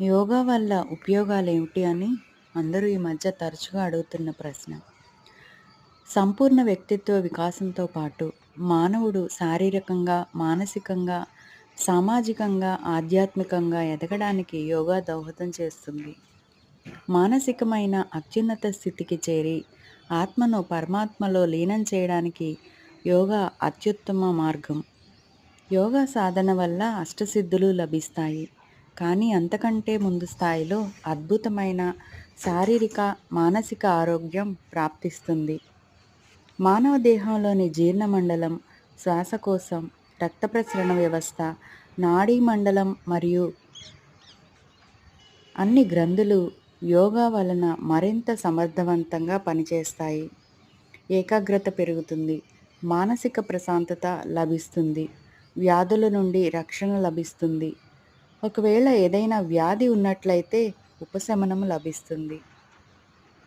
యోగా వల్ల ఉపయోగాలేమిటి అని అందరూ ఈ మధ్య తరచుగా అడుగుతున్న ప్రశ్న. సంపూర్ణ వ్యక్తిత్వ వికాసంతో పాటు మానవుడు శారీరకంగా, మానసికంగా, సామాజికంగా, ఆధ్యాత్మికంగా ఎదగడానికి యోగా దోహదం చేస్తుంది. మానసికమైన అత్యున్నత స్థితికి చేరి ఆత్మను పరమాత్మలో లీనం చేయడానికి యోగా అత్యుత్తమ మార్గం. యోగా సాధన వల్ల అష్టసిద్ధులు లభిస్తాయి. కానీ అంతకంటే ముందు స్థాయిలో అద్భుతమైన శారీరక, మానసిక ఆరోగ్యం ప్రాప్తిస్తుంది. మానవ దేహంలోని జీర్ణమండలం, శ్వాసకోశం, రక్త ప్రసరణ వ్యవస్థ, నాడీ మండలం మరియు అన్ని గ్రంథులు యోగా వలన మరింత సమర్థవంతంగా పనిచేస్తాయి. ఏకాగ్రత పెరుగుతుంది. మానసిక ప్రశాంతత లభిస్తుంది. వ్యాధుల నుండి రక్షణ లభిస్తుంది. ఒకవేళ ఏదైనా వ్యాధి ఉన్నట్లయితే ఉపశమనం లభిస్తుంది.